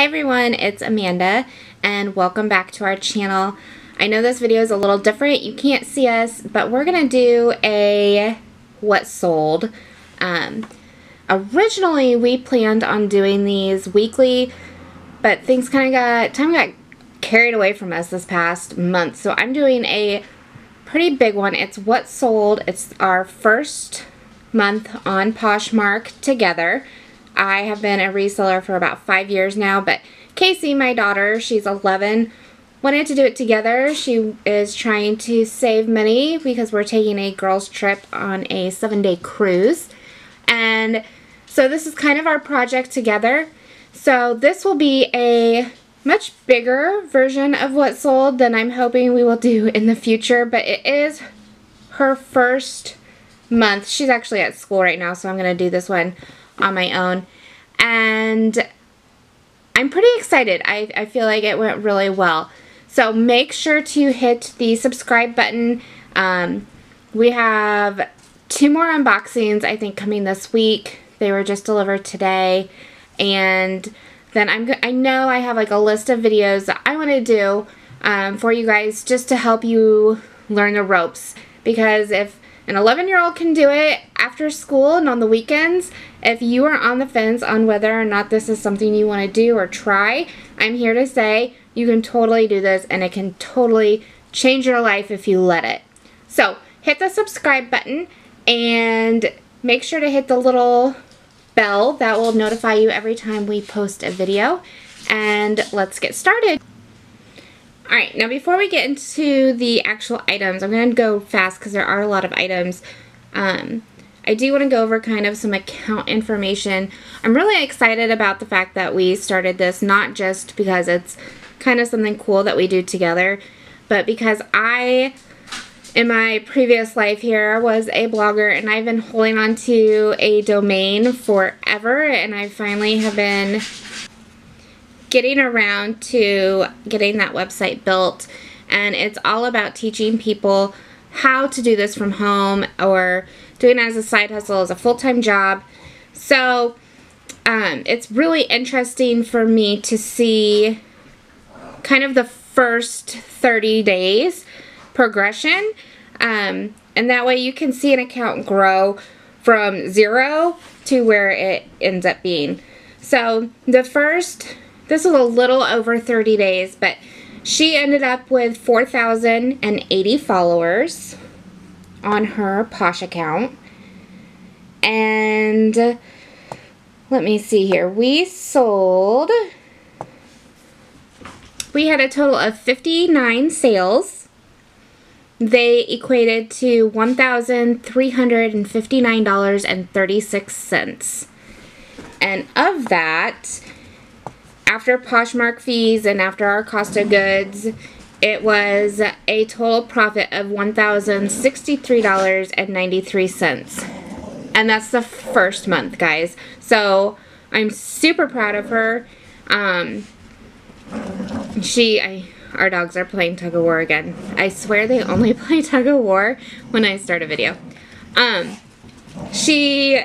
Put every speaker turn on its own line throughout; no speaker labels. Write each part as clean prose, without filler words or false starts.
Hi everyone, it's Amanda and welcome back to our channel. I know this video is a little different. You can't see us, but we're going to do a what sold. Originally we planned on doing these weekly, but things time got carried away from us this past month. So I'm doing a pretty big one. It's what sold. It's our first month on Poshmark together. I have been a reseller for about 5 years now, but Casey, my daughter, she's 11, wanted to do it together. She is trying to save money because we're taking a girls trip on a 7-day cruise. And so this is kind of our project together. So this will be a much bigger version of what sold than I'm hoping we will do in the future, but it is her first month. She's actually at school right now, so I'm going to do this one on my own, and I'm pretty excited. I feel like it went really well. So make sure to hit the subscribe button. We have 2 more unboxings I think coming this week. They were just delivered today, and then I know I have like a list of videos that I want to do for you guys just to help you learn the ropes, because if an 11-year-old can do it after school and on the weekends, if you are on the fence on whether or not this is something you want to do or try, I'm here to say you can totally do this and it can totally change your life if you let it. So hit the subscribe button and make sure to hit the little bell that will notify you every time we post a video, and let's get started. Alright, now before we get into the actual items, I'm going to go fast because there are a lot of items. I do want to go over kind of some account information. I'm really excited about the fact that we started this, not just because it's kind of something cool that we do together, but because I, in my previous life here, was a blogger, and I've been holding on to a domain forever, and I finally have been getting around to getting that website built. And it's all about teaching people how to do this from home or doing it as a side hustle, as a full-time job. So it's really interesting for me to see kind of the first 30 days progression, and that way you can see an account grow from 0 to where it ends up being. So this was a little over 30 days, but she ended up with 4,080 followers on her Posh account. And let me see here. We had a total of 59 sales. They equated to $1,359.36. And of that, after Poshmark fees and after our cost of goods, it was a total profit of $1,063.93. And that's the first month, guys. So I'm super proud of her. Our dogs are playing tug of war again. I swear they only play tug of war when I start a video. She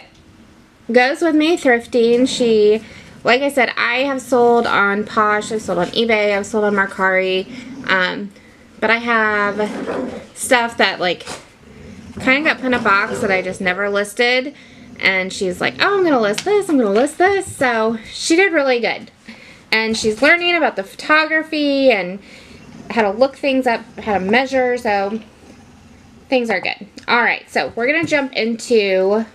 goes with me thrifting. Like I said, I have sold on Posh, I've sold on eBay, I've sold on Mercari, but I have stuff that like kind of got put in a box that I just never listed, and she's like, oh, I'm going to list this, I'm going to list this. So she did really good, and she's learning about the photography and how to look things up, how to measure, so things are good. Alright, so we're going to jump into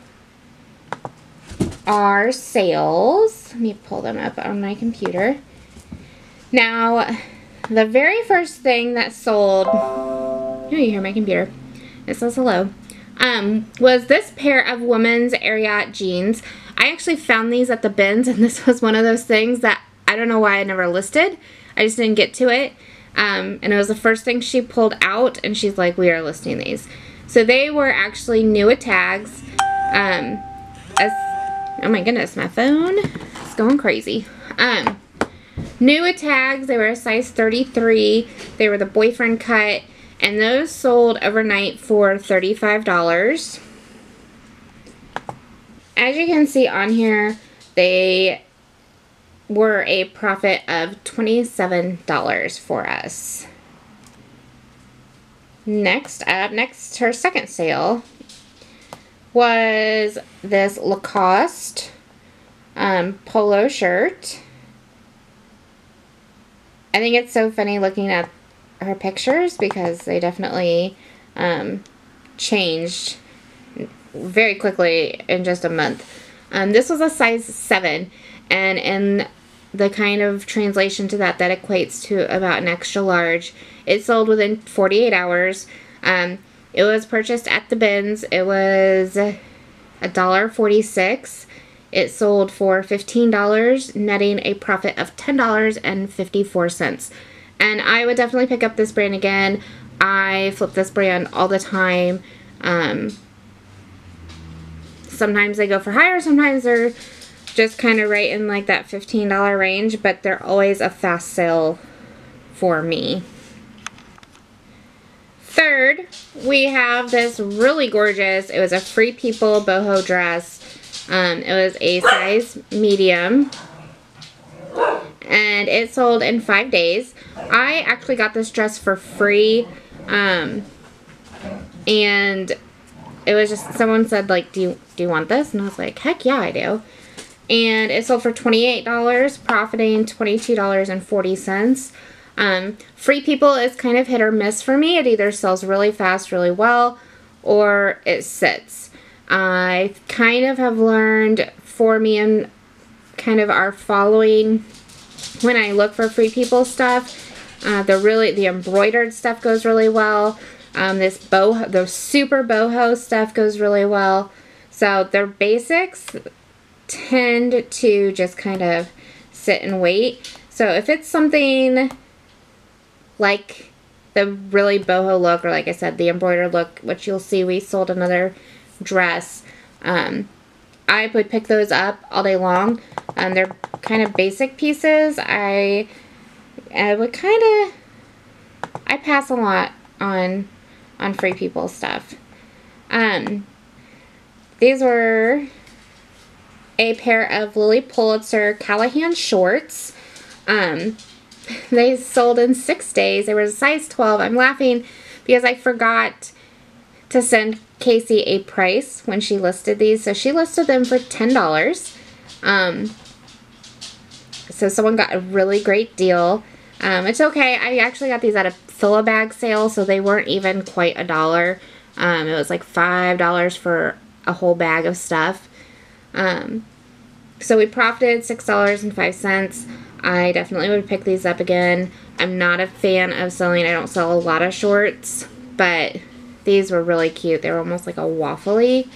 our sales. Let me pull them up on my computer. Now, the very first thing that sold, oh, you hear my computer, it says hello, was this pair of women's Ariat jeans. I actually found these at the bins, and this was one of those things that I don't know why I never listed. I just didn't get to it. And it was the first thing she pulled out, and she's like, we are listing these. So they were actually new tags. Oh my goodness, my phone is going crazy. New tags, they were a size 33. They were the boyfriend cut, and those sold overnight for $35. As you can see on here, they were a profit of $27 for us. Next up, her second sale was this Lacoste polo shirt. I think it's so funny looking at her pictures because they definitely changed very quickly in just a month. This was a size 7, and in the kind of translation to that equates to about an extra large. It sold within 48 hours. It was purchased at the bins. It was $1.46. It sold for $15, netting a profit of $10.54. And I would definitely pick up this brand again. I flip this brand all the time. Sometimes they go for higher, sometimes they're just kind of right in like that $15 range, but they're always a fast sale for me. Third, we have this really gorgeous, it was a Free People boho dress. It was a size medium, and it sold in 5 days. I actually got this dress for free, and it was just, someone said like, do you want this? And I was like, heck yeah, I do. And it sold for $28, profiting $22.40. Free People is kind of hit or miss for me. It either sells really fast, really well, or it sits. I kind of have learned, for me and kind of our following, when I look for Free People stuff, the embroidered stuff goes really well. The super boho stuff goes really well. So their basics tend to just kind of sit and wait. So if it's something like the really boho look, or like I said, the embroidered look, which you'll see we sold another dress, I would pick those up all day long. They're kind of basic pieces. I pass a lot on Free People stuff. These were a pair of Lily Pulitzer Callahan shorts. They sold in 6 days. They were a size 12. I'm laughing because I forgot to send Casey a price when she listed these. So she listed them for $10. So someone got a really great deal. It's okay. I actually got these at a fill-a-bag sale, so they weren't even quite $1. It was like $5 for a whole bag of stuff. So we profited $6.05. I definitely would pick these up again. I'm not a fan of selling. I don't sell a lot of shorts, but these were really cute. They were almost like a waffly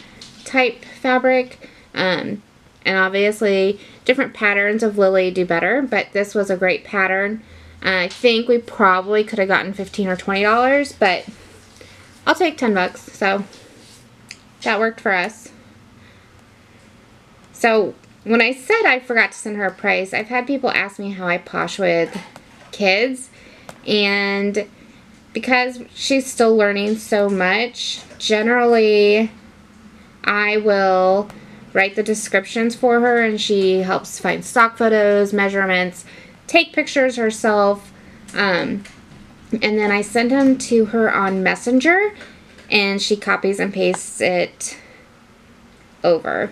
type fabric. And obviously different patterns of Lily do better, but this was a great pattern. I think we probably could have gotten $15 or $20, but I'll take 10 bucks. So that worked for us. So when I said I forgot to send her a price, I've had people ask me how I posh with kids, and because she's still learning so much, generally I will write the descriptions for her, and she helps find stock photos, measurements, take pictures herself, and then I send them to her on Messenger, and she copies and pastes it over.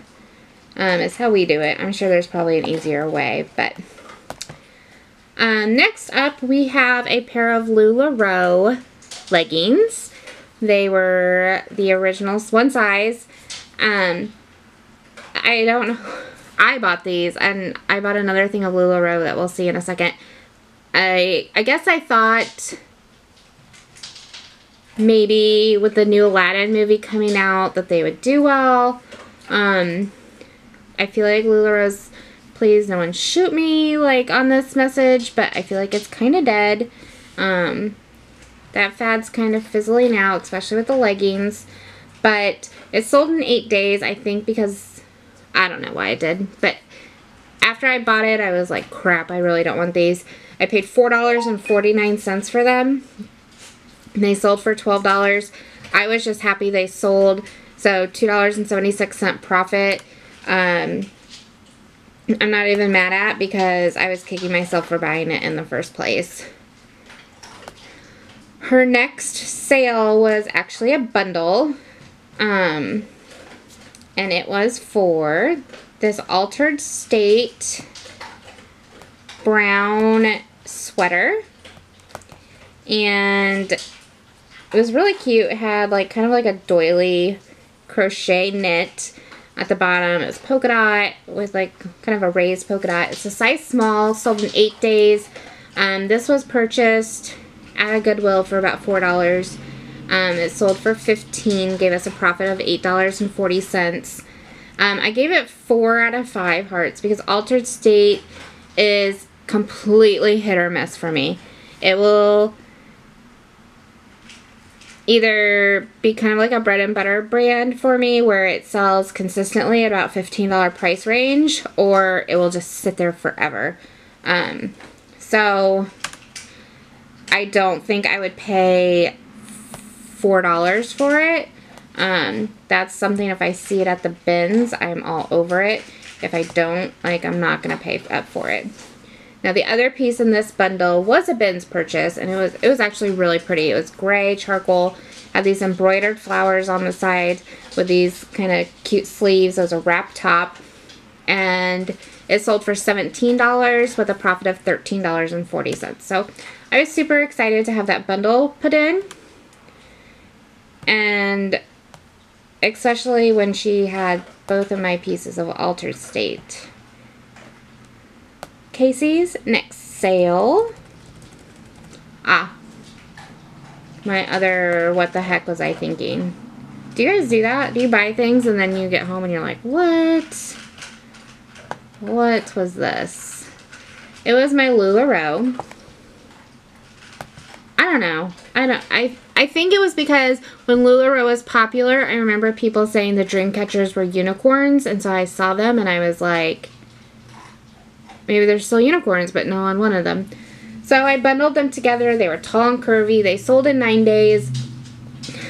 Is how we do it. I'm sure there's probably an easier way, but next up we have a pair of LuLaRoe leggings. They were the originals, one size. I don't know. I bought these, and I bought another thing of LuLaRoe that we'll see in a second. I guess I thought maybe with the new Aladdin movie coming out that they would do well. I feel like LuLaRoe's, please no one shoot me like on this message, but I feel like it's kind of dead. That fad's kind of fizzling out, especially with the leggings. But it sold in 8 days, I think, because I don't know why it did. But after I bought it, I was like, crap, I really don't want these. I paid $4.49 for them. And they sold for $12. I was just happy they sold. So $2.76 profit. I'm not even mad at because I was kicking myself for buying it in the first place. Her next sale was actually a bundle. And it was for this Altered State brown sweater. And it was really cute. It had like kind of like a doily crochet knit at the bottom. It was polka dot with like kind of a raised polka dot. It's a size small, sold in 8 days. This was purchased at a Goodwill for about $4. It sold for $15, gave us a profit of $8.40. I gave it 4 out of 5 hearts because Altered State is completely hit or miss for me. It will either be kind of like a bread and butter brand for me where it sells consistently at about $15 price range, or it will just sit there forever. So I don't think I would pay $4 for it. That's something, if I see it at the bins, I'm all over it. If I don't, like, I'm not gonna pay up for it. Now the other piece in this bundle was a bins purchase, and it was actually really pretty. It was gray charcoal, had these embroidered flowers on the side with these kind of cute sleeves. It was a wrap top, and it sold for $17 with a profit of $13.40. So I was super excited to have that bundle put in, and especially when she had both of my pieces of Altered State. Casey's next sale. My other what the heck was I thinking? Do you guys do that? Do you buy things and then you get home and you're like, what? What was this? It was my LuLaRoe. I don't know. I think it was because when LuLaRoe was popular, I remember people saying the dream catchers were unicorns, and so I saw them and I was like, maybe they're still unicorns, but no on one of them. So I bundled them together. They were tall and curvy. They sold in 9 days.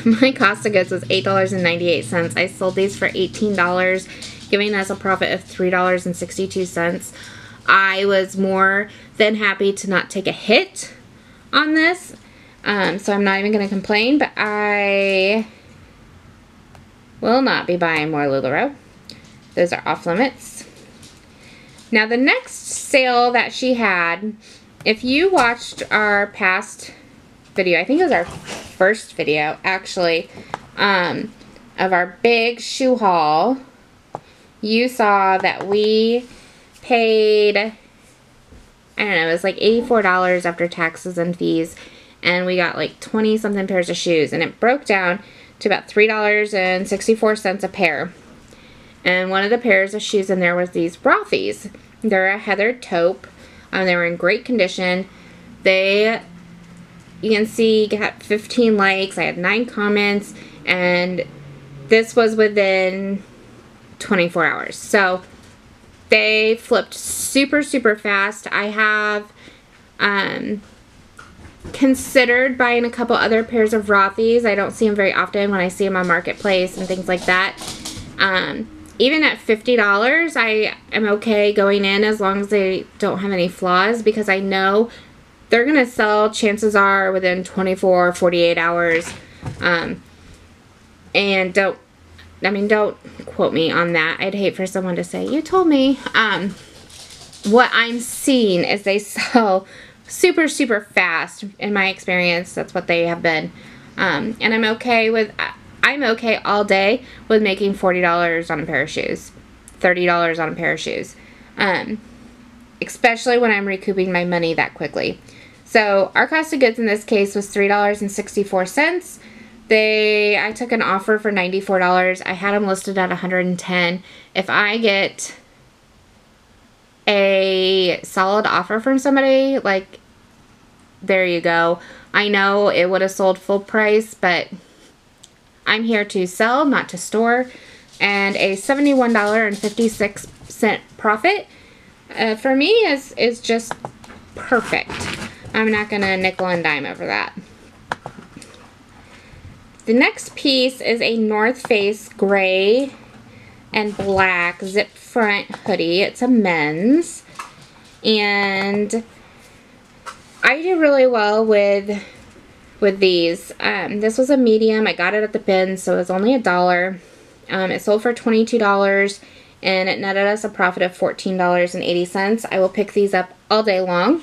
My cost of goods was $8.98. I sold these for $18, giving us a profit of $3.62. I was more than happy to not take a hit on this. So I'm not even going to complain, but I will not be buying more LuLaRoe. Those are off limits. Now the next sale that she had, if you watched our past video, I think it was our first video actually, of our big shoe haul, you saw that we paid, I don't know, it was like $84 after taxes and fees, and we got like 20 something pairs of shoes, and it broke down to about $3.64 a pair. And one of the pairs of shoes in there was these Rothy's. They're a heathered taupe. They were in great condition. You can see, got 15 likes. I had 9 comments, and this was within 24 hours. So they flipped super, super fast. I have considered buying a couple other pairs of Rothy's. I don't see them very often when I see them on Marketplace and things like that. Even at $50, I am okay going in as long as they don't have any flaws, because I know they're going to sell, chances are, within 24, 48 hours. And don't quote me on that. I'd hate for someone to say, you told me. What I'm seeing is they sell super, super fast. In my experience, that's what they have been. And I'm okay all day with making $40 on a pair of shoes, $30 on a pair of shoes, especially when I'm recouping my money that quickly. So our cost of goods in this case was $3.64. I took an offer for $94. I had them listed at $110. If I get a solid offer from somebody, like, there you go. I know it would have sold full price, but I'm here to sell, not to store, and a $71.56 profit for me is just perfect. I'm not gonna nickel and dime over that. The next piece is a North Face gray and black zip front hoodie. It's a men's. And I did really well with these. This was a medium. I got it at the bin, so it was only $1. It sold for $22, and it netted us a profit of $14.80. I will pick these up all day long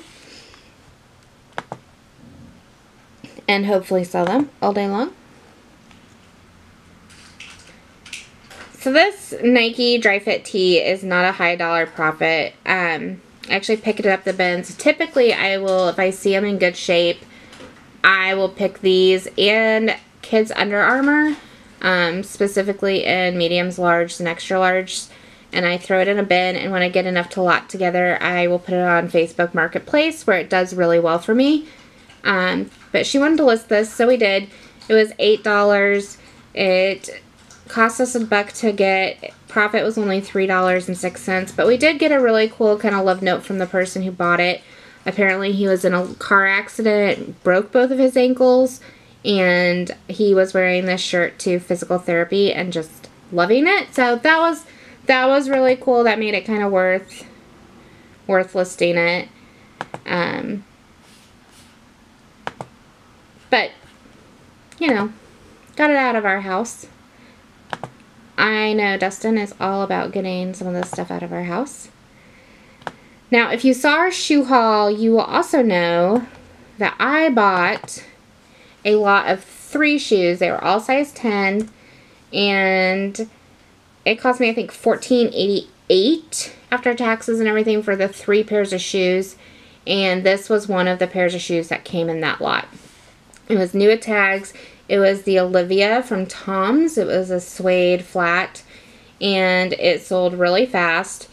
and hopefully sell them all day long. So this Nike Dry Fit tee is not a high dollar profit. I actually picked it up the bins. Typically, I will, if I see them in good shape, I will pick these and kids Under Armour, specifically in mediums, larges, and extra larges, and I throw it in a bin, and when I get enough to lot together, I will put it on Facebook Marketplace, where it does really well for me. But she wanted to list this, so we did. It was $8. It cost us $1 to get. Profit was only $3.06, but we did get a really cool kind of love note from the person who bought it. Apparently he was in a car accident, broke both of his ankles, and he was wearing this shirt to physical therapy and just loving it. So that was really cool. That made it kind of worth listing it. But you know, got it out of our house. I know Dustin is all about getting some of this stuff out of our house. Now, if you saw our shoe haul, you will also know that I bought a lot of 3 shoes. They were all size 10, and it cost me, I think, $14.88 after taxes and everything for the 3 pairs of shoes, and this was one of the pairs of shoes that came in that lot. It was new at tags. It was the Olivia from Tom's. It was a suede flat, and it sold really fast.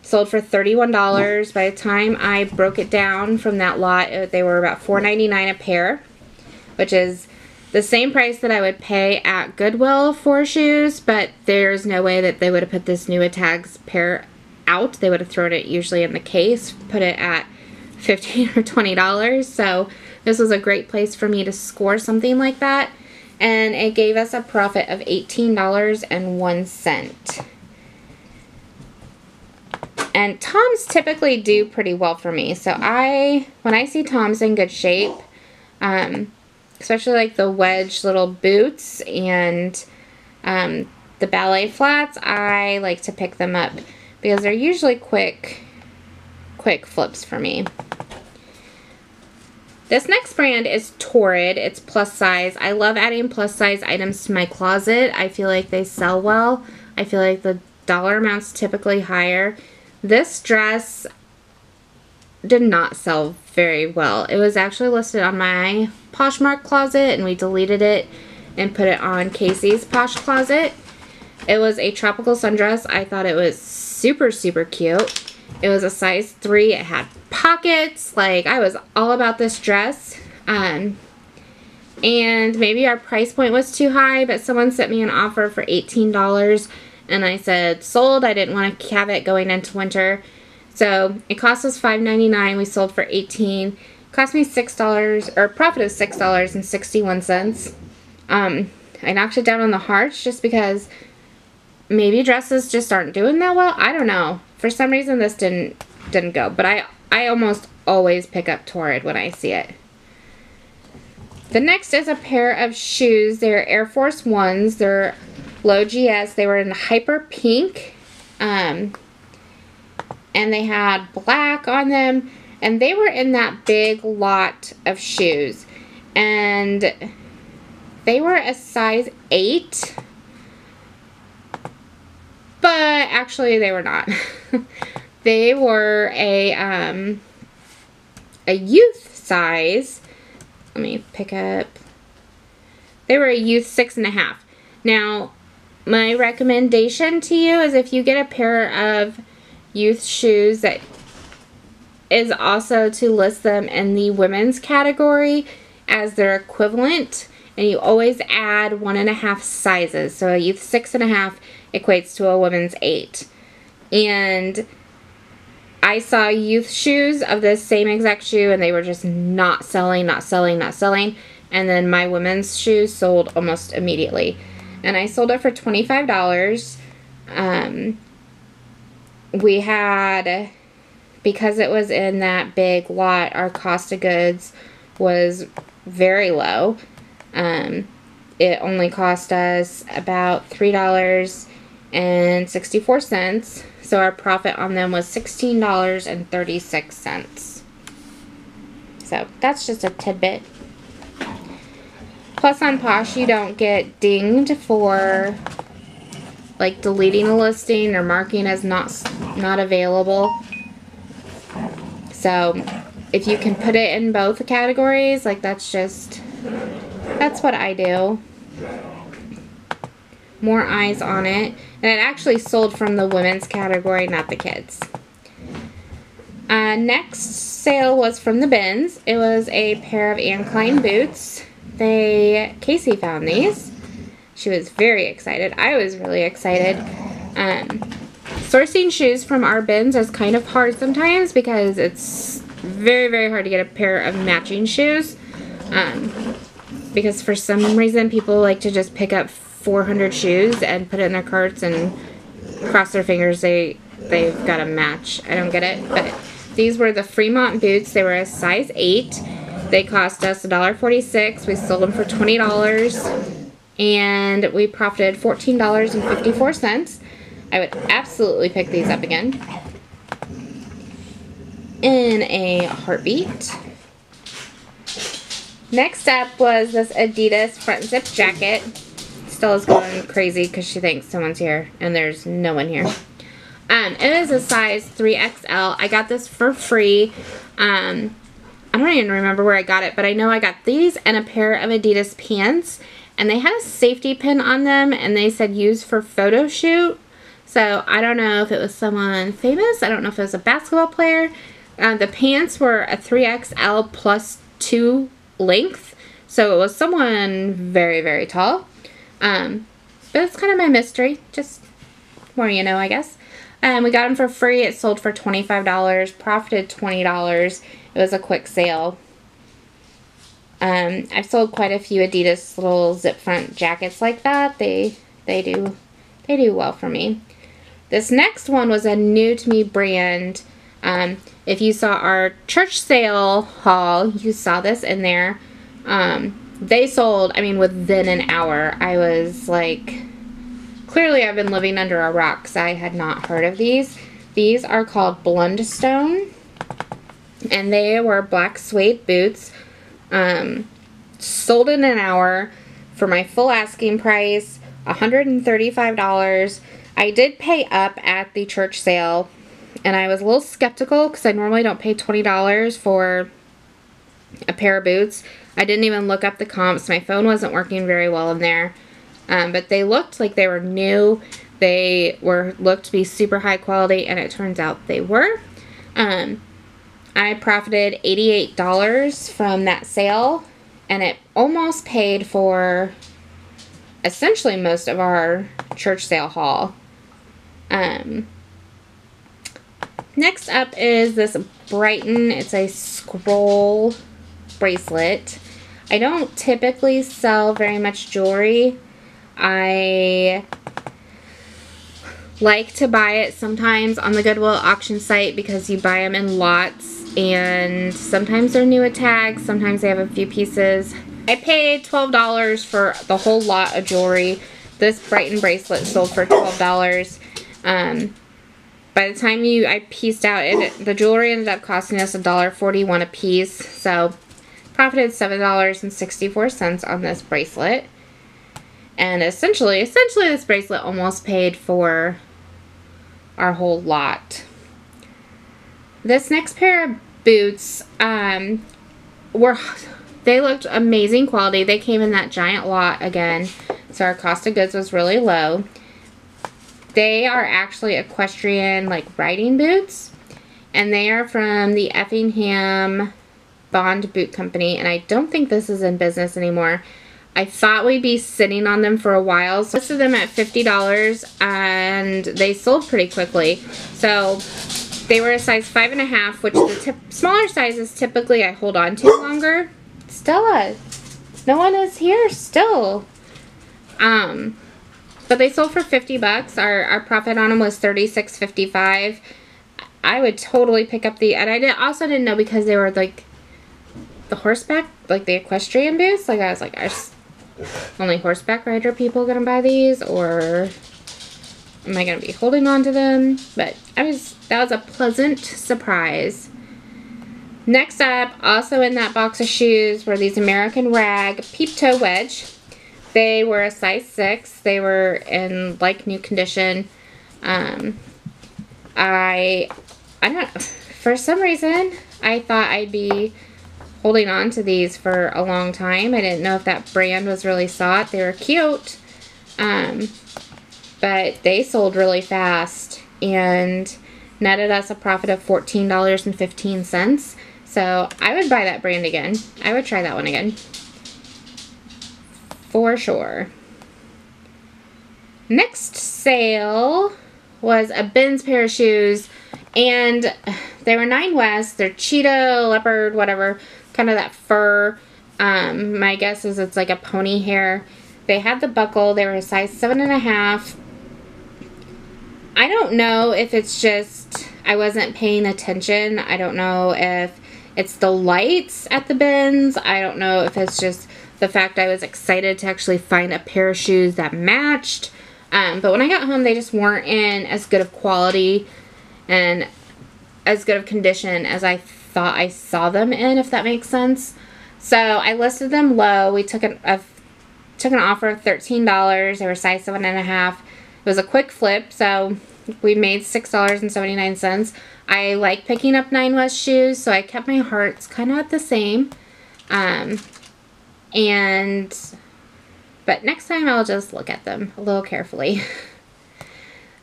Sold for $31. By the time I broke it down from that lot, they were about $4.99 a pair, which is the same price that I would pay at Goodwill for shoes, but there's no way that they would have put this new tags pair out. They would have thrown it usually in the case, put it at $15 or $20. So this was a great place for me to score something like that, and it gave us a profit of $18.01. And Tom's typically do pretty well for me. So when I see Tom's in good shape, especially like the wedge little boots and the ballet flats, I like to pick them up because they're usually quick flips for me. This next brand is Torrid. It's plus size. I love adding plus size items to my closet. I feel like they sell well. I feel like the dollar amount's typically higher. This dress did not sell very well. It was actually listed on my Poshmark closet, and we deleted it and put it on Casey's Posh closet. It was a tropical sundress. I thought it was super, super cute. It was a size 3. It had pockets. Like, I was all about this dress. And maybe our price point was too high, but someone sent me an offer for $18. And I said, sold. I didn't want to have it going into winter. So it cost us $5.99. We sold for $18. Cost me $6, or profit of $6.61. I knocked it down on the hearts just because maybe dresses just aren't doing that well. I don't know. For some reason this didn't go. But I almost always pick up Torrid when I see it. The next is a pair of shoes. They're Air Force Ones. They're low GS. They were in hyper pink, and they had black on them, and they were in that big lot of shoes, and they were a size 8, but actually they were not. They were a youth size. Let me pick up. They were a youth 6.5. Now, my recommendation to you is if you get a pair of youth shoes that is also to list them in the women's category as their equivalent, and you always add 1.5 sizes. So a youth 6.5 equates to a women's 8. And I saw youth shoes of the same exact shoe, and they were just not selling. And then my women's shoes sold almost immediately. and I sold it for $25. We had, because it was in that big lot, our cost of goods was very low. It only cost us about $3.64, so our profit on them was $16.36. So that's just a tidbit. Plus on Posh, you don't get dinged for like deleting a listing or marking as not available. So if you can put it in both categories, like that's what I do. More eyes on it. And it actually sold from the women's category, not the kids. Next sale was from the bins. It was a pair of Anne Klein boots. Casey found these. She was very excited. I was really excited. Sourcing shoes from our bins is kind of hard sometimes because it's very, very hard to get a pair of matching shoes. Because for some reason people like to just pick up 400 shoes and put it in their carts and cross their fingers they've got a match. I don't get it. But these were the Fremont boots. They were a size 8. They cost us $1.46. We sold them for $20. And we profited $14.54. I would absolutely pick these up again in a heartbeat. Next up was this Adidas front zip jacket. Stella's going crazy because she thinks someone's here and there's no one here. It is a size 3XL. I got this for free. I don't even remember where I got it, but I know I got these and a pair of Adidas pants. And they had a safety pin on them, and they said use for photo shoot. So I don't know if it was someone famous. I don't know if it was a basketball player. The pants were a 3XL plus 2 length. So it was someone very, very tall. But it's kind of my mystery. Just more you know, I guess. We got them for free. It sold for $25. Profited $20. It was a quick sale. I've sold quite a few Adidas little zip front jackets like that. They do well for me. This next one was a new to me brand. If you saw our church sale haul, you saw this in there. They sold, I mean, within an hour. I was like, clearly I've been living under a rock because I had not heard of these. These are called Blundstone, and they were black suede boots. Sold in an hour for my full asking price, $135. I did pay up at the church sale, and I was a little skeptical because I normally don't pay $20 for a pair of boots. I didn't even look up the comps. My phone wasn't working very well in there, but they looked like they were new. They looked to be super high quality, and it turns out they were. I profited $88 from that sale, and it almost paid for essentially most of our church sale haul. Next up is this Brighton. It's a scroll bracelet. I don't typically sell very much jewelry. I like to buy it sometimes on the Goodwill auction site because you buy them in lots. And sometimes they're new at tags, sometimes they have a few pieces. I paid $12 for the whole lot of jewelry. This Brighton bracelet sold for $12. By the time I pieced out the jewelry ended up costing us $1.41 a piece. So profited $7.64 on this bracelet. And essentially this bracelet almost paid for our whole lot. This next pair of boots, they looked amazing quality. They came in that giant lot again, so our cost of goods was really low. They are actually equestrian, like, riding boots, and they are from the Effingham Bond Boot Company, and I don't think this is in business anymore. I thought we'd be sitting on them for a while, so I listed them at $50, and they sold pretty quickly. So they were a size 5.5, which the smaller sizes typically I hold on to longer. Stella, no one is here still. But they sold for 50 bucks. Our profit on them was $36.55. I would totally pick up the, and I also didn't know because they were like the horseback, like the equestrian boots. Like I was like, only horseback rider people gonna buy these, or am I gonna be holding on to them? But that was a pleasant surprise. Next up, also in that box of shoes, were these American Rag Peep Toe Wedge. They were a size 6. They were in like new condition. I don't, for some reason, I thought I'd be holding on to these for a long time. I didn't know if that brand was really sought. They were cute, but they sold really fast and netted us a profit of $14.15. So I would buy that brand again. I would try that one again. For sure. Next sale was a Ben's pair of shoes, and they were 9 West. They're cheetah, leopard, whatever, kind of that fur. My guess is it's like a pony hair. They had the buckle. They were a size 7.5. I don't know if it's just I wasn't paying attention. I don't know if it's the lights at the Ben's. I don't know if it's just the fact I was excited to actually find a pair of shoes that matched. But when I got home, they just weren't in as good of quality and as good of condition as I thought I saw them in, if that makes sense. So I listed them low. We took an offer of $13. They were size 7.5. It was a quick flip, so we made $6.79. I like picking up 9 West shoes, so I kept my hearts kind of at the same. But next time I'll just look at them a little carefully.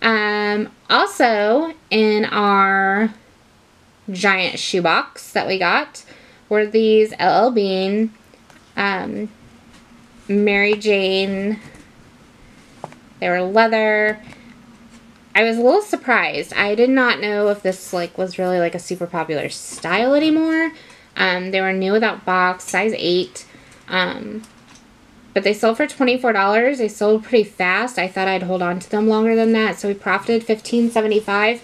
Also, in our giant shoebox that we got were these LL Bean Mary Jane. They were leather. I was a little surprised. I did not know if this was really like a super popular style anymore. They were new without box, size 8. But they sold for $24. They sold pretty fast. I thought I'd hold on to them longer than that, so we profited $15.75.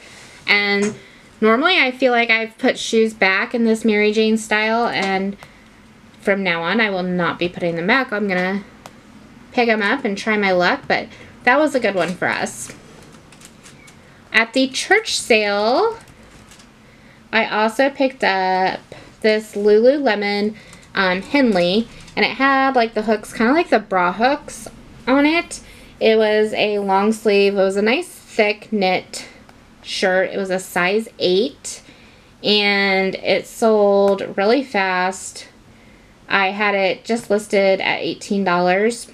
And normally I feel like I've put shoes back in this Mary Jane style, and from now on I will not be putting them back. I'm gonna pick them up and try my luck, but that was a good one for us. At the church sale, I also picked up this Lululemon Henley, and it had like the hooks, kind of like the bra hooks on it. It was a long sleeve. It was a nice thick knit shirt. It was a size 8, and it sold really fast. I had it just listed at $18.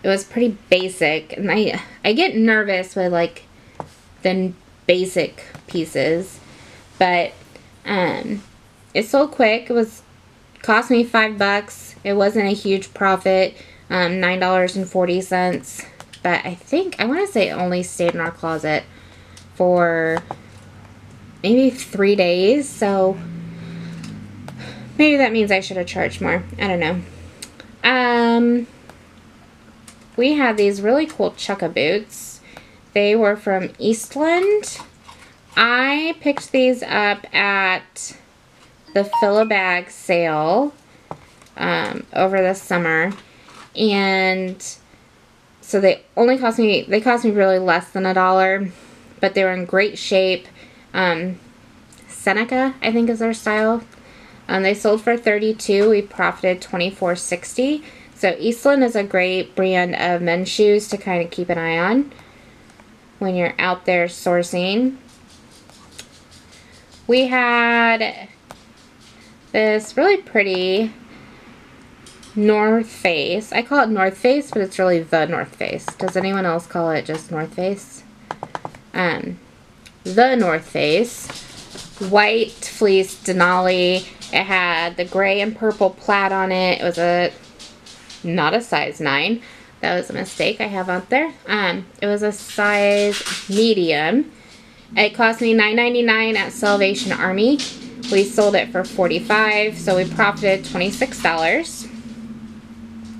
It was pretty basic, and I get nervous with like the basic pieces, but it sold quick. It cost me $5. It wasn't a huge profit, $9.40, but I want to say it only stayed in our closet for maybe 3 days, so maybe that means I should have charged more. I don't know. We had these really cool chukka boots. They were from Eastland. I picked these up at the Fill-A-Bag sale over the summer, and so they cost me really less than $1, but they were in great shape. Seneca, I think, is their style. They sold for $32. We profited $24.60. So Eastland is a great brand of men's shoes to kind of keep an eye on when you're out there sourcing. We had this really pretty North Face. I call it North Face, but it's really the North Face. Does anyone else call it just North Face? The North Face. White fleece Denali. It had the gray and purple plaid on it. It was not a size 9. That was a mistake I have out there. It was a size medium. It cost me $9.99 at Salvation Army. We sold it for $45, so we profited $26.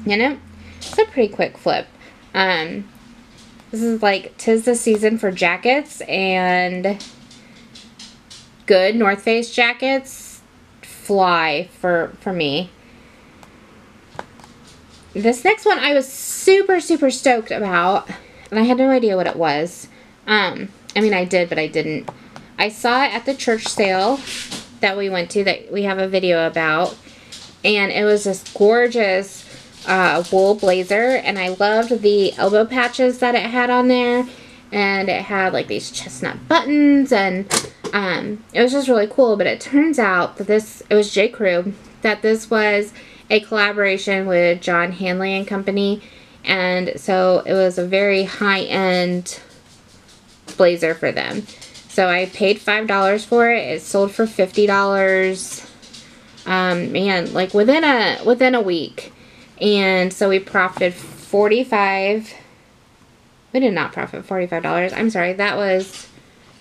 You know, It's a pretty quick flip. This is like 'tis the season for jackets, and good North Face jackets fly for me. This next one I was super stoked about, and I had no idea what it was. I mean, I did, but I didn't. I saw it at the church sale that we went to that we have a video about, and it was this gorgeous wool blazer, and I loved the elbow patches that it had on there, and it had like these chestnut buttons, and it was just really cool. But it turns out that it was J. Crew, that this was a collaboration with John Hanley and Company, and so it was a very high-end blazer for them. So I paid $5 for it. It sold for $50. Man, like within a week. And so we profited $45. We did not profit $45. I'm sorry, that was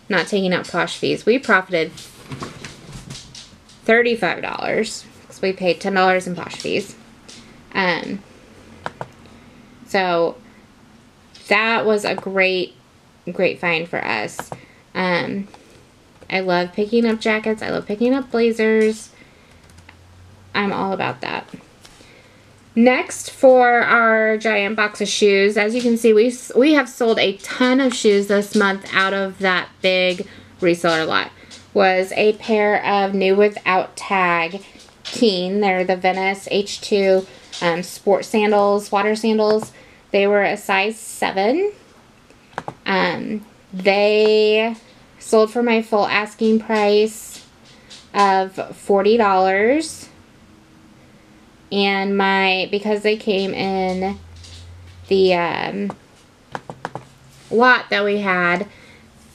not taking out Posh fees. We profited $35 because we paid $10 in Posh fees. So that was a great find for us. I love picking up jackets. I love picking up blazers. I'm all about that. Next, for our giant box of shoes, as you can see, we have sold a ton of shoes this month out of that big reseller lot. Was a pair of new without tag Keen. They're the Venice H2 sport sandals, water sandals. They were a size 7. They sold for my full asking price of $40. And because they came in the lot that we had,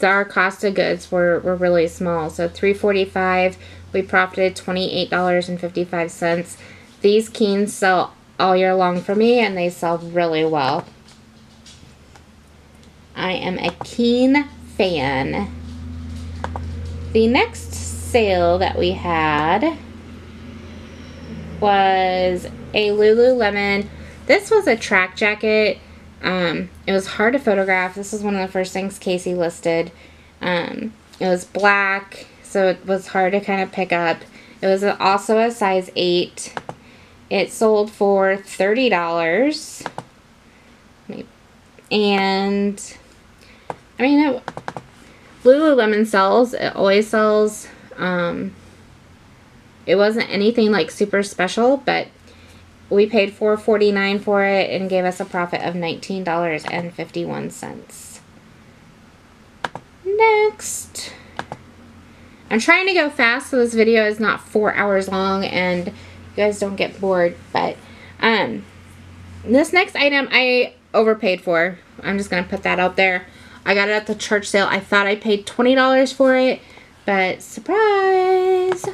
our cost of goods were really small. So $3.45, we profited $28.55. These Keens sell all year long for me, and they sell really well. I am a Keen fan. The next sale that we had was a Lululemon. This was a track jacket. It was hard to photograph. This is one of the first things Casey listed. It was black, so it was hard to kind of pick up. It was also a size 8. It sold for $30. And I mean, Lululemon sells. It always sells. It wasn't anything like super special, but we paid $4.49 for it and gave us a profit of $19.51. Next, I'm trying to go fast so this video is not 4 hours long and you guys don't get bored, but this next item I overpaid for. I'm just gonna put that out there. I got it at the church sale. I thought I paid $20 for it, but surprise,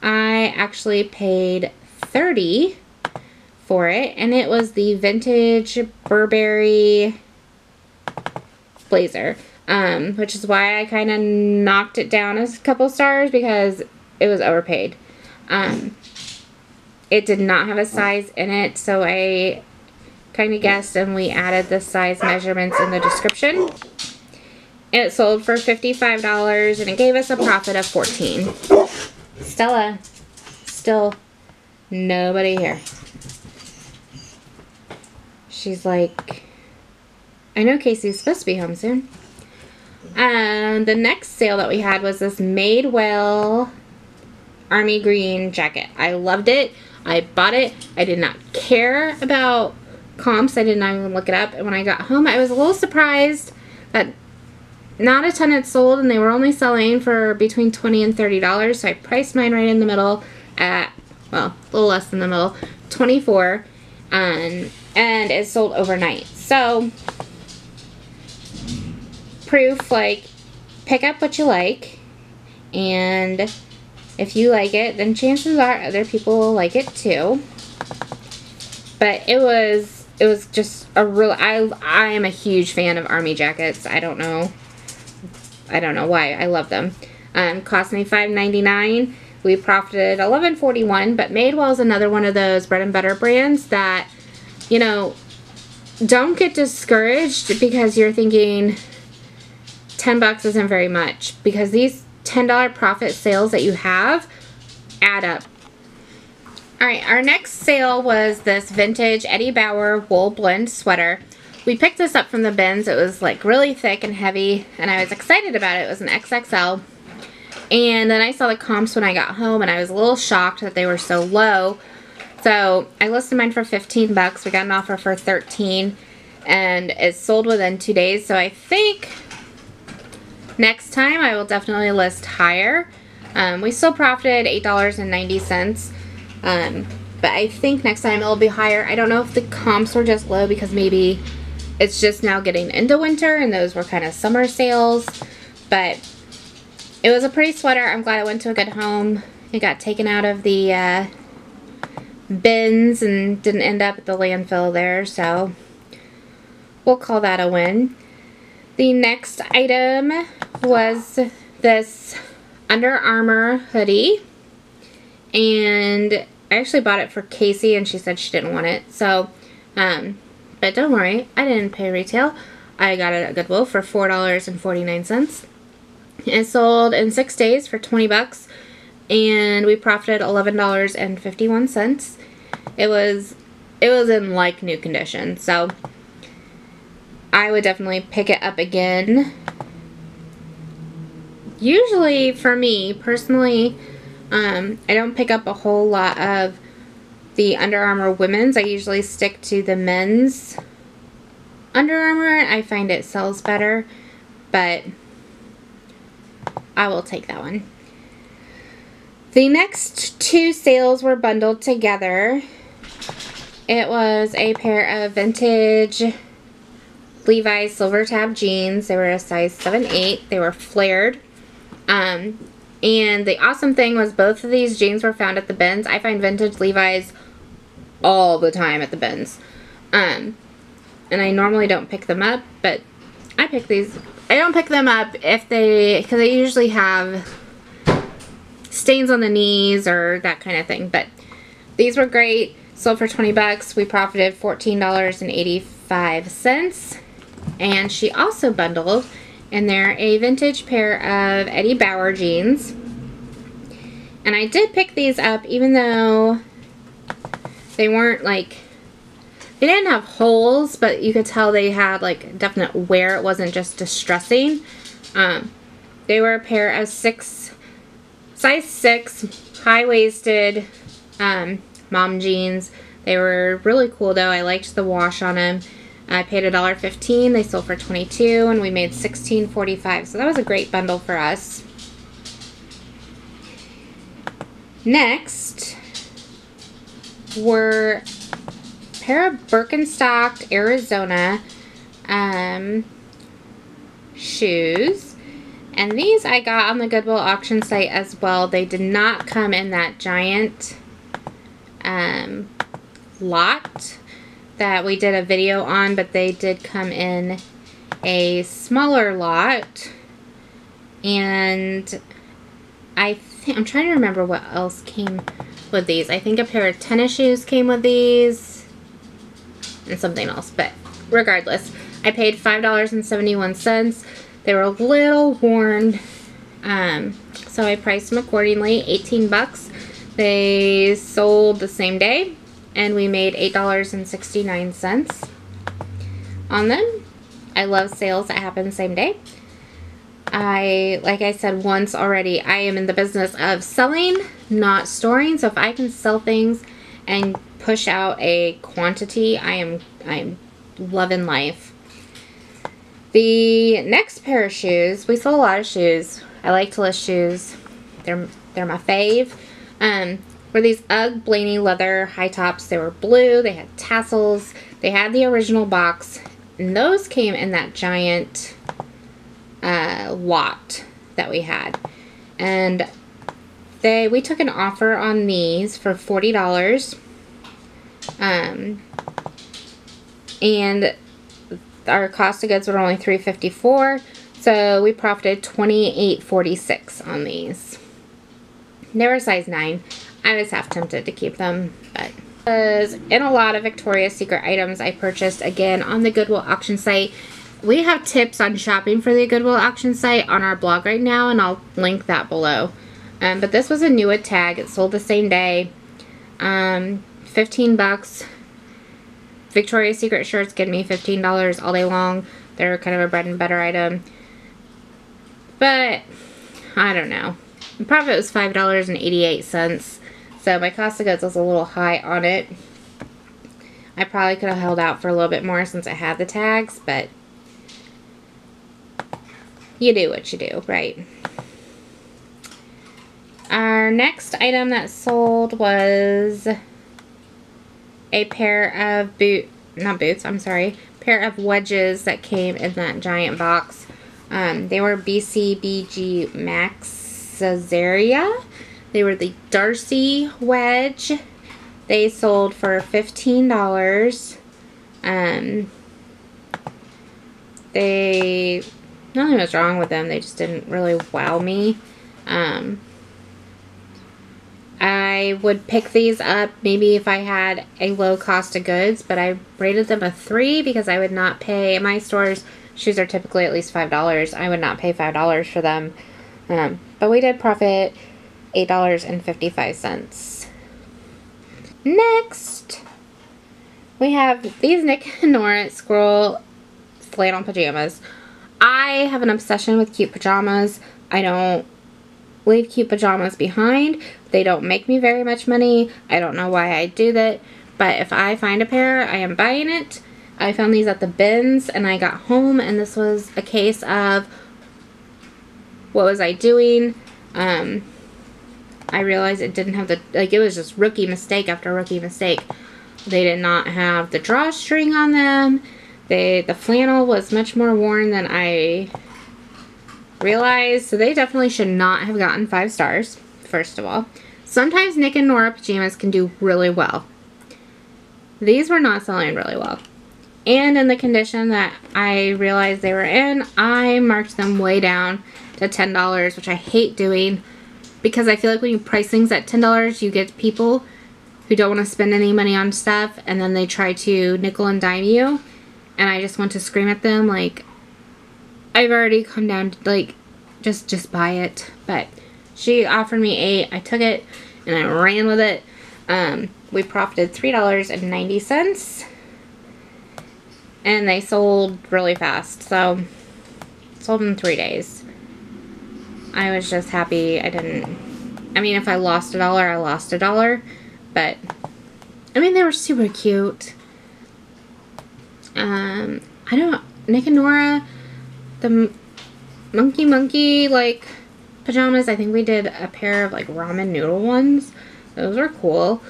I actually paid $30 for it, and it was the vintage Burberry blazer, which is why I kind of knocked it down a couple stars, because it was overpaid. It did not have a size in it, so I kind of guessed, and we added the size measurements in the description. It sold for $55, and it gave us a profit of $14. Stella, still nobody here. She's like, I know Casey's supposed to be home soon. The next sale that we had was this Madewell army green jacket. I loved it. I bought it. I did not care about comps. I did not even look it up. And when I got home, I was a little surprised that not a ton had sold, and they were only selling for between $20 and $30. So I priced mine right in the middle at, well, a little less than the middle, $24. And it sold overnight. So proof, like, pick up what you like, and if you like it, then chances are other people will like it too. But it was just a real, I am a huge fan of army jackets. I don't know why. I love them. Cost me $5.99. We profited $11.41, but Madewell is another one of those bread and butter brands that you know, don't get discouraged because you're thinking 10 bucks isn't very much, because these $10 profit sales that you have add up. Alright, our next sale was this vintage Eddie Bauer wool blend sweater. We picked this up from the bins. It was like really thick and heavy, and I was excited about it. It was an XXL. And then I saw the comps when I got home, and I was a little shocked that they were so low. So I listed mine for 15 bucks. We got an offer for 13, and it sold within 2 days. So I think next time I will definitely list higher. We still profited $8.90. But I think next time it'll be higher. I don't know if the comps were just low because maybe it's just now getting into winter and those were kind of summer sales. But it was a pretty sweater. I'm glad it went to a good home. It got taken out of the bins and didn't end up at the landfill there. So we'll call that a win. The next item was this Under Armour hoodie. And I actually bought it for Casey, and she said she didn't want it. So, but don't worry, I didn't pay retail. I got it at Goodwill for $4.49. It sold in 6 days for 20 bucks, and we profited $11.51. It was in like new condition, so I would definitely pick it up again. Usually, for me personally, I don't pick up a whole lot of the Under Armour women's. I usually stick to the men's Under Armour. I find it sells better, but I will take that one. The next two sales were bundled together. It was a pair of vintage Levi's silver tab jeans. They were a size 7/8. They were flared. And the awesome thing was both of these jeans were found at the bins. I find vintage Levi's all the time at the bins. And I normally don't pick them up, but I pick these. I don't pick them up because they usually have stains on the knees or that kind of thing. But these were great. Sold for 20 bucks. We profited $14.85. And she also bundled in there a vintage pair of Eddie Bauer jeans. And I did pick these up even though they weren't like, they didn't have holes, but you could tell they had like definite wear. It wasn't just distressing. They were a pair of size 6 high-waisted mom jeans. They were really cool though. I liked the wash on them. I paid $1.15. They sold for $22, and we made $16.45. So that was a great bundle for us. Next were a pair of Birkenstock Arizona shoes. And these I got on the Goodwill auction site as well. They did not come in that giant lot that we did a video on, but they did come in a smaller lot. And I'm trying to remember what else came with these. I think a pair of tennis shoes came with these and something else, but regardless, I paid $5.71. They were a little worn, so I priced them accordingly. 18 bucks. They sold the same day, and we made $8.69 on them. I love sales that happen the same day. Like I said once already, I am in the business of selling, not storing. So if I can sell things and push out a quantity, I'm loving life. The next pair of shoes, we sold a lot of shoes. I like to list shoes. They're my fave. Were these UGG Blaney leather high tops. They were blue. They had tassels. They had the original box. And those came in that giant lot that we had. And we took an offer on these for $40. And our cost of goods were only $3.54, so we profited $28.46 on these. They were size 9. I was half tempted to keep them, but Was in a lot of Victoria's Secret items I purchased again on the Goodwill auction site. We have tips on shopping for the Goodwill auction site on our blog right now, and I'll link that below. But this was a new tag. It sold the same day. 15 bucks. Victoria's Secret shirts give me $15 all day long. They're kind of a bread and butter item. But I don't know. The profit was $5.88. So my cost of goods was a little high on it. I probably could have held out for a little bit more since I had the tags, but you do what you do, right? Our next item that sold was a pair of pair of wedges that came in that giant box. They were BCBG Maxazeria. They were the Darcy wedge. They sold for $15. Nothing was wrong with them. They just didn't really wow me. I would pick these up maybe if I had a low cost of goods, but I rated them a 3 because I would not pay, in my stores, shoes are typically at least $5. I would not pay $5 for them. But we did profit $8.55. Next, we have these Nick and Nora Squirrel flannel pajamas. I have an obsession with cute pajamas. I don't leave cute pajamas behind. They don't make me very much money. I don't know why I do that, but if I find a pair, I am buying it. I found these at the bins, and I got home, and this was a case of what was I doing? I realized it didn't have the, like, it was just rookie mistake after rookie mistake. They did not have the drawstring on them. The flannel was much more worn than I realized, so they definitely should not have gotten 5 stars, first of all. Sometimes Nick and Nora pajamas can do really well. These were not selling really well. And in the condition that I realized they were in, I marked them way down to $10, which I hate doing because I feel like when you price things at $10, you get people who don't want to spend any money on stuff, and then they try to nickel and dime you, and I just want to scream at them like, I've already come down to, like, just buy it. But she offered me 8. I took it and I ran with it. We profited $3.90, and they sold really fast. So sold in 3 days. I was just happy I didn't. I mean, if I lost $1, I lost $1. But I mean, they were super cute. I don't. Nick and Nora, the monkey like pajamas. I think we did a pair of like ramen noodle ones. Those are cool.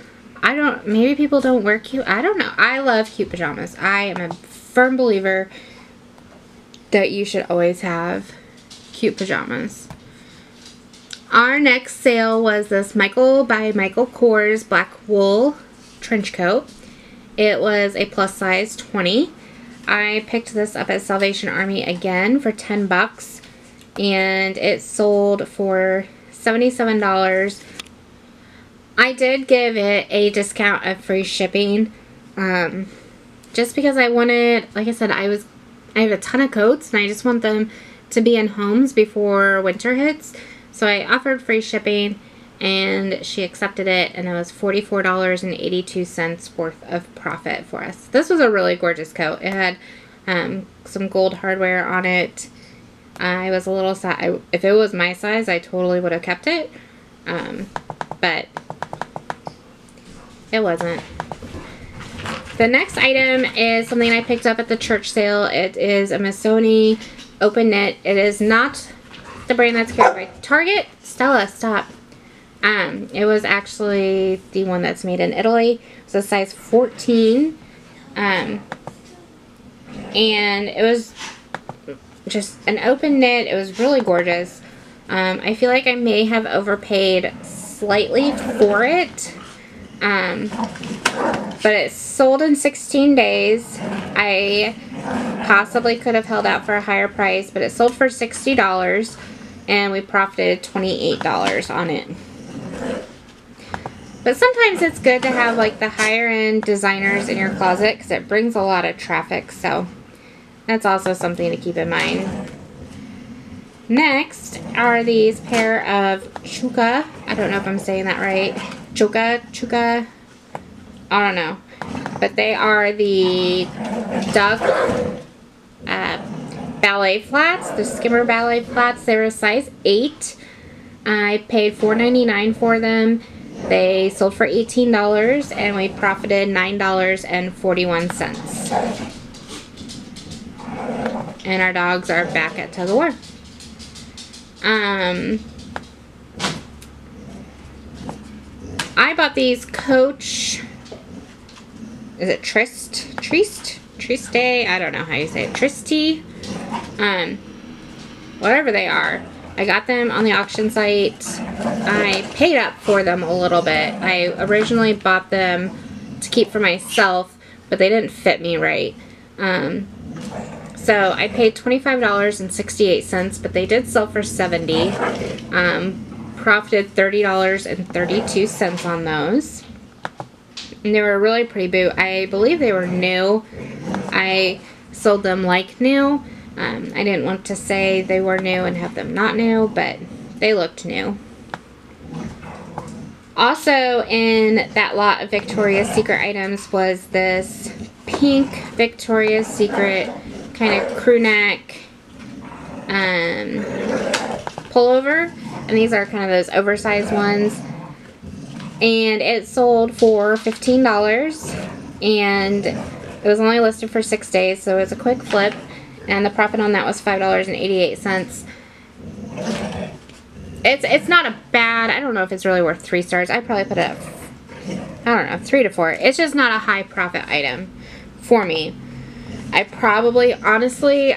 Maybe people don't wear cute. I don't know. I love cute pajamas. I am a firm believer that you should always have cute pajamas. Our next sale was this Michael by Michael Kors black wool trench coat. It was a plus size 20. I picked this up at Salvation Army again for 10 bucks, and it sold for $77. I did give it a discount of free shipping, just because I wanted, like I said, I have a ton of coats, and I just want them to be in homes before winter hits. So I offered free shipping, and she accepted it, and it was $44.82 worth of profit for us. This was a really gorgeous coat. It had some gold hardware on it. I was a little sad. If it was my size, I totally would have kept it, but it wasn't. The next item is something I picked up at the church sale. It is a Missoni open knit. It is not the brand that's carried by Target. Stella, stop. It was actually the one that's made in Italy. It was a size 14. And it was just an open knit. It was really gorgeous. I feel like I may have overpaid slightly for it. But it sold in 16 days. I possibly could have held out for a higher price, but it sold for $60, and we profited $28 on it. But sometimes it's good to have like the higher end designers in your closet because it brings a lot of traffic. So that's also something to keep in mind. Next are these pair of Chuka. I don't know if I'm saying that right. Chuka. I don't know. But they are the duck ballet flats. The skimmer ballet flats. They were a size 8. I paid $4.99 for them. They sold for $18 and we profited $9.41. And our dogs are back at tug of war. I bought these Coach, is it Triste? I don't know how you say it. Triste? Whatever they are. I got them on the auction site. I paid up for them a little bit. I originally bought them to keep for myself, but they didn't fit me right. So I paid $25.68, but they did sell for $70. Profited $30.32 on those. And they were a really pretty boot. I believe they were new. I sold them like new. I didn't want to say they were new and have them not new, but they looked new. Also in that lot of Victoria's Secret items was this pink Victoria's Secret kind of crew neck pullover. And these are kind of those oversized ones. And it sold for $15. And it was only listed for 6 days, so it was a quick flip. And the profit on that was $5.88. It's not a bad, I don't know if it's really worth 3 stars. I'd probably put it at, I don't know, 3 to 4. It's just not a high profit item for me. I probably, honestly,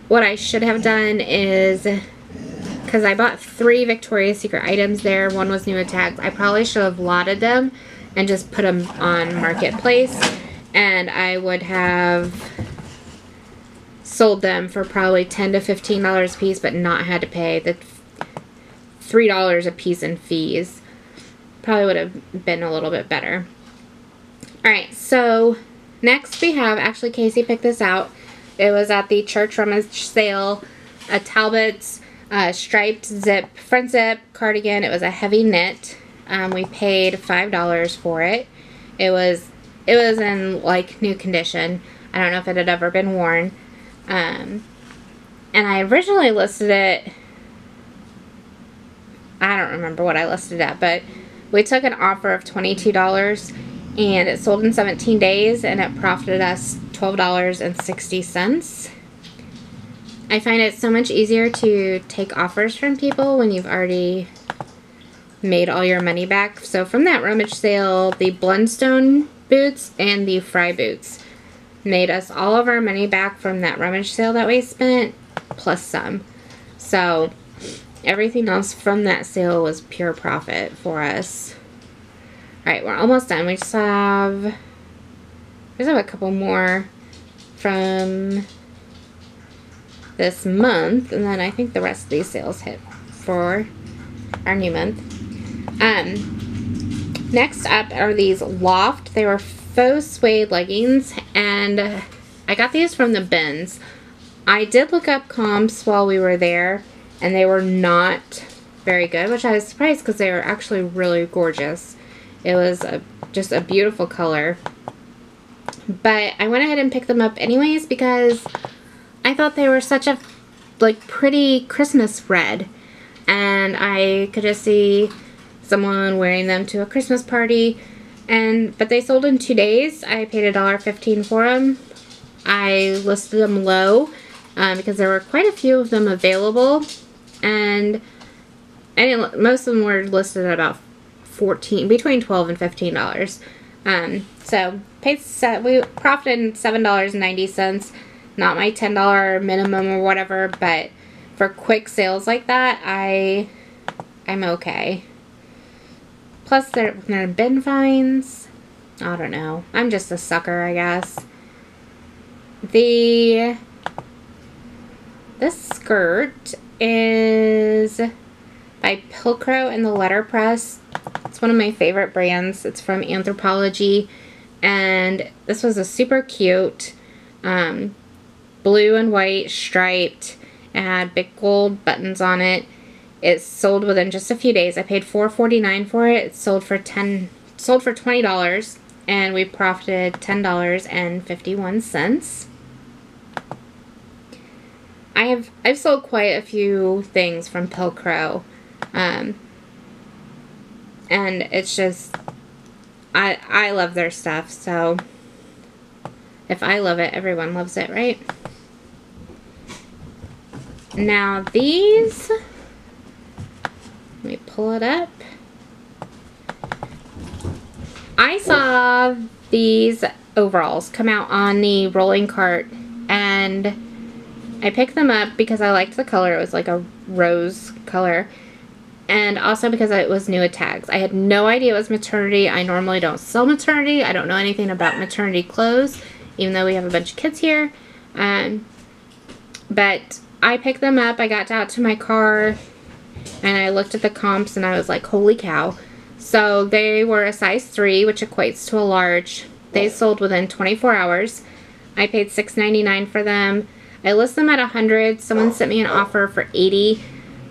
what I should have done is, because I bought 3 Victoria's Secret items there. One was new tags. I probably should have lotted them and just put them on Marketplace. And I would have sold them for probably $10 to $15 a piece, but not had to pay the $3 a piece in fees. Probably would have been a little bit better. Alright, so next we have, actually Casey picked this out. It was at the church rummage sale. A Talbot's striped zip, front zip cardigan. It was a heavy knit. We paid $5 for it. It was in like new condition. I don't know if it had ever been worn. And I originally listed it, I don't remember what I listed it at, but we took an offer of $22 and it sold in 17 days and it profited us $12.60. I find it so much easier to take offers from people when you've already made all your money back. So from that rummage sale, the Blundstone boots and the Fry boots made us all of our money back from that rummage sale that we spent, plus some. So everything else from that sale was pure profit for us. Alright, we're almost done. We just have a couple more from this month, and then I think the rest of these sales hit for our new month. Next up are these Loft. They were faux suede leggings, and I got these from the bins. I did look up comps while we were there, and they were not very good, which I was surprised because they were actually really gorgeous. It was just a beautiful color. But I went ahead and picked them up anyways because I thought they were such a pretty Christmas red, and I could just see someone wearing them to a Christmas party. But they sold in 2 days. I paid $1.15 for them. I listed them low because there were quite a few of them available, and most of them were listed at about between $12 and $15. So we profited $7.90. Not my $10 minimum or whatever, but for quick sales like that, I'm okay. Plus, they're bin finds. I don't know. I'm just a sucker, I guess. This skirt is by Pilcrow in the letterpress. It's one of my favorite brands. It's from Anthropologie, and this was a super cute blue and white striped. It had big gold buttons on it. It sold within just a few days. I paid $4.49 for it. It sold for $20, and we profited $10.51. I've sold quite a few things from Pilcrow, and it's just I love their stuff. So if I love it, everyone loves it, right? Now these, let me pull it up. I saw these overalls come out on the rolling cart, and I picked them up because I liked the color. It was like a rose color, and also because it was new at tags. I had no idea it was maternity. I normally don't sell maternity. I don't know anything about maternity clothes, even though we have a bunch of kids here. But I picked them up. I got out to my car, and I looked at the comps, and I was like, holy cow. So they were a size 3, which equates to a large. They sold within 24 hours. I paid $6.99 for them. I listed them at $100. Someone sent me an offer for $80,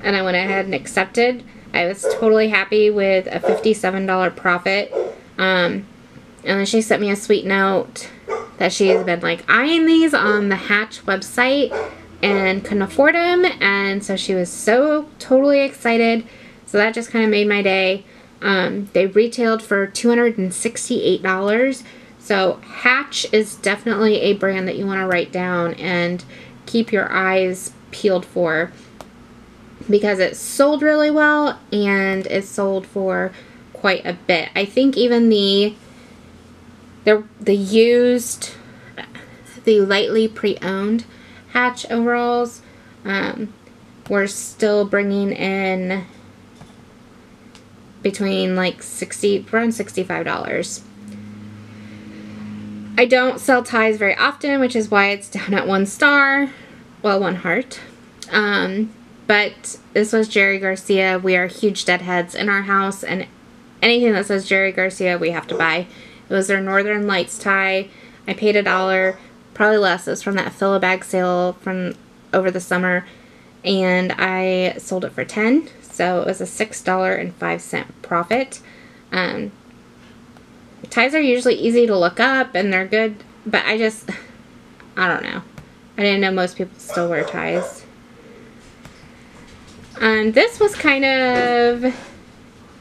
and I went ahead and accepted. I was totally happy with a $57 profit. And then she sent me a sweet note that she's been like eyeing these on the Hatch website and couldn't afford them, and so she was so totally excited. So that just kind of made my day. They retailed for $268. So Hatch is definitely a brand that you want to write down and keep your eyes peeled for, because it sold really well and it sold for quite a bit. I think even the used, the lightly pre-owned Hatch overalls were still bringing in between like around $65. I don't sell ties very often, which is why it's down at 1 star. Well, 1 heart. But this was Jerry Garcia. We are huge deadheads in our house, and anything that says Jerry Garcia, we have to buy. It was their Northern Lights tie. I paid $1, probably less. It was from that fill-a-bag sale from over the summer, and I sold it for $10. So it was a $6.05 profit. Ties are usually easy to look up, and they're good, but I don't know. I didn't know most people still wear ties. This was kind of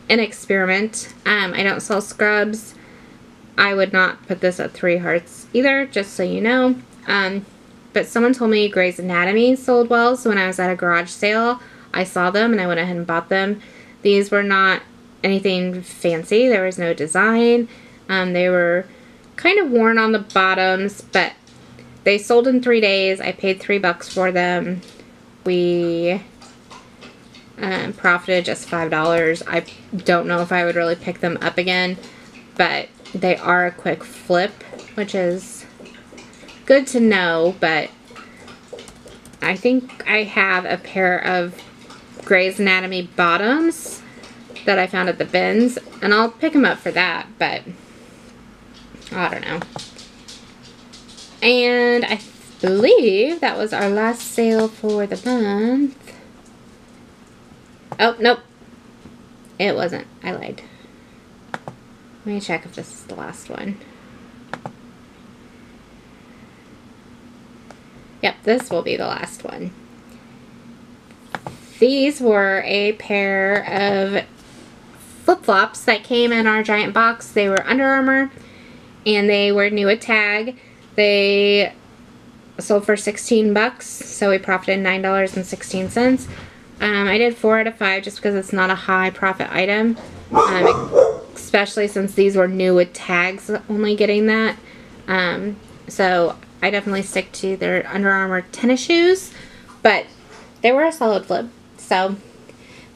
an experiment. I don't sell scrubs. I would not put this at 3 hearts either, just so you know. But someone told me Grey's Anatomy sold well, so when I was at a garage sale, I saw them and I went ahead and bought them. These were not anything fancy. There was no design. They were kind of worn on the bottoms, but they sold in 3 days. I paid $3 for them. We profited just $5. I don't know if I would really pick them up again, but they are a quick flip, which is good to know. But I think I have a pair of Grey's Anatomy bottoms that I found at the bins, and I'll pick them up for that, but I don't know. And I believe that was our last sale for the month. Oh, nope. It wasn't. I lied. Let me check if this is the last one. Yep, this will be the last one. These were a pair of flip-flops that came in our giant box. They were Under Armour, and they were new at tag. They sold for $16, so we profited $9.16. I did 4 out of 5 just because it's not a high profit item, especially since these were new with tags, only getting that. So I definitely stick to their Under Armour tennis shoes, but they were a solid flip. So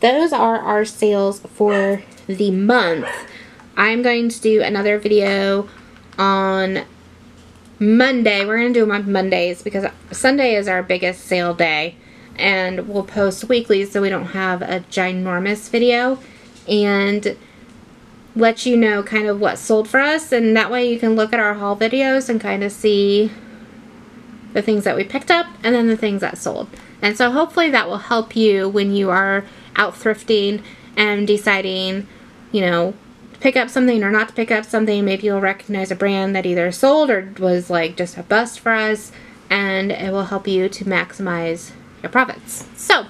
those are our sales for the month. I'm going to do another video on Monday. We're going to do them on Mondays because Sunday is our biggest sale day, and we'll post weekly so we don't have a ginormous video. And let you know kind of what sold for us, and that way you can look at our haul videos and kind of see the things that we picked up and then the things that sold. And so hopefully that will help you when you are out thrifting and deciding, you know, to pick up something or not to pick up something. Maybe you'll recognize a brand that either sold or was like just a bust for us, and it will help you to maximize your profits. So